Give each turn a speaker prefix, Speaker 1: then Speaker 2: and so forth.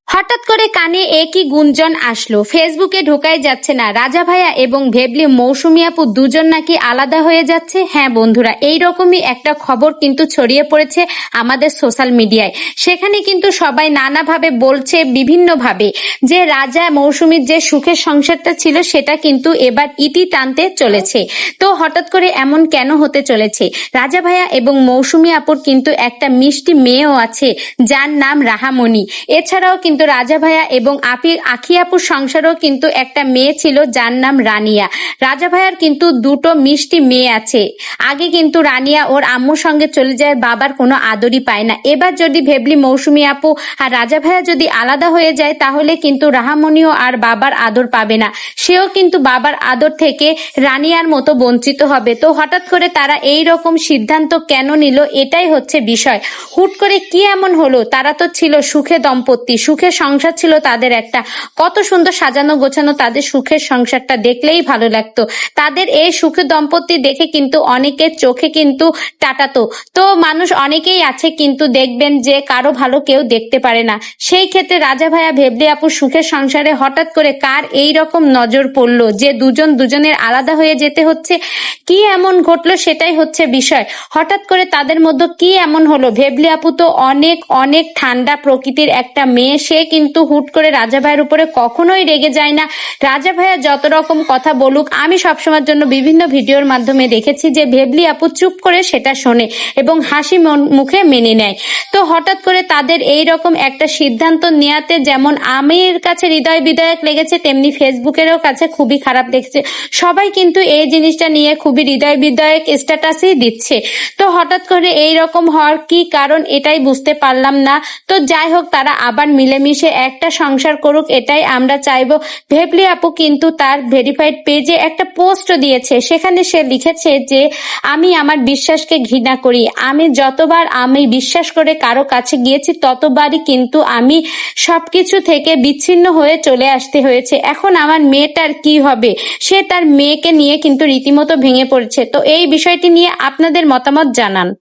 Speaker 1: হঠাৎ করে কানে একই গুঞ্জন আসলো, ফেসবুকে ঢোকাই যাচ্ছে না, রাজা ভাইয়া এবং ভেবলি মৌসুমী আপু দুজন নাকি আলাদা হয়ে যাচ্ছে। হ্যাঁ বন্ধুরা, এইরকমই একটা খবর কিন্তু ছড়িয়ে পড়েছে আমাদের সোশ্যাল মিডিয়ায়। সেখানে কিন্তু সবাই নানাভাবে বলছে, বিভিন্নভাবে, যে রাজা মৌসুমীর যে সুখের সংসারটা ছিল সেটা কিন্তু এবার ইতি টানতে চলেছে। তো হঠাৎ করে এমন কেন হতে চলেছে? রাজা ভাইয়া এবং মৌসুমী আপুর কিন্তু একটা মিষ্টি মেয়েও আছে, যার নাম রাহামণি। এছাড়াও কিন্তু রাজা ভাইয়া এবং আখি আপুর সংসারেও কিন্তু একটা মেয়ে ছিল, যার নাম রানিয়া। রাজা ভাইয়ার কিন্তু দুটো মিষ্টি মেয়ে আছে। আগে কিন্তু রানিয়া ওর আম্মুর সঙ্গে চলে যায়, বাবার কোনো আদরই পায় না। এবার যদি ভেবলি মৌসুমী আপু আর রাজা ভাইয়া যদি আলাদা হয়ে যায়, তাহলে কিন্তু রাহামণিও আর বাবার আদর পাবে না, সেও কিন্তু বাবার আদর থেকে রানিয়ার মতো বঞ্চিত হবে। তো হঠাৎ করে তারা এই রকম সিদ্ধান্ত কেন নিল, এটাই হচ্ছে বিষয়। হুট করে কি এমন হলো? তারা তো ছিল সুখে দম্পতি, সুখের সংসার ছিল তাদের একটা, কত সুন্দর সাজানো গোছানো তাদের সুখের সংসারটা, দেখলেই ভালো লাগতো। তাদের এই সুখের দম্পতি দেখে কিন্তু অনেকের চোখে কিন্তু টাটাতো। তো মানুষ অনেকেই আছে কিন্তু দেখবেন যে কারো ভালো কেউ দেখতে পারে না। সেই ক্ষেত্রে রাজা ভাইয়া ভেবলি আপুর সুখের সংসারে হঠাৎ করে কার এই রকম নজর পড়লো যে দুজন দুজনের আলাদা হয়ে যেতে হচ্ছে? কি এমন ঘটলো সেটাই হচ্ছে বিষয়। হঠাৎ করে তাদের মধ্যে কি এমন হলো? ভেবলি আপু তো অনেক অনেক ঠান্ডা প্রকৃতির একটা মেয়ে, সে কিন্তু হুট করে রাজা ভাইয়ের উপরে কখনোই রেগে যায় না। রাজা ভাইয়া যত রকম কথা বলুক, আমি সবসময়ের জন্য বিভিন্ন ভিডিওর মাধ্যমে দেখেছি যে ভেবলি আপু চুপ করে সেটা শোনে এবং হাসি মুখে মেনে নেয়। তো হঠাৎ করে তাদের এই রকম একটা সিদ্ধান্ত নেওয়াতে যেমন আমির কাছে হৃদয় বিদায়ক লেগেছে, তেমনি ফেসবুকেরও কাছে খুবই খারাপ লেগেছে। সবাই কিন্তু এই জিনিসটা নিয়ে খুবই হৃদয় বিদায়ক স্ট্যাটাসই দিচ্ছে। তো হঠাৎ করে এই রকম হওয়ার কি কারণ, এটাই বুঝতে পারলাম না। তো যাই হোক, তারা আবার মিলেমিশে একটা সংসার করুক, এটাই আমরা চাইবো। ভেবলি আপু কিন্তু তার ভেরিফাইড পেজে একটা পোস্ট দিয়েছে, সেখানে সে লিখেছে যে আমি আমার বিশ্বাসকে ঘৃণা করি। আমি যতবার আমি বিশ্বাস করে কারো কাছে গিয়েছি, ততবারই কিন্তু আমি সবকিছু থেকে বিচ্ছিন্ন হয়ে চলে আসতে হয়েছে। এখন আমার মেয়েটার কি হবে? সে তার মেয়েকে নিয়ে কিন্তু রীতিমতো ভেঙে পড়েছে। তো এই বিষয়টি নিয়ে আপনাদের মতামত জানান।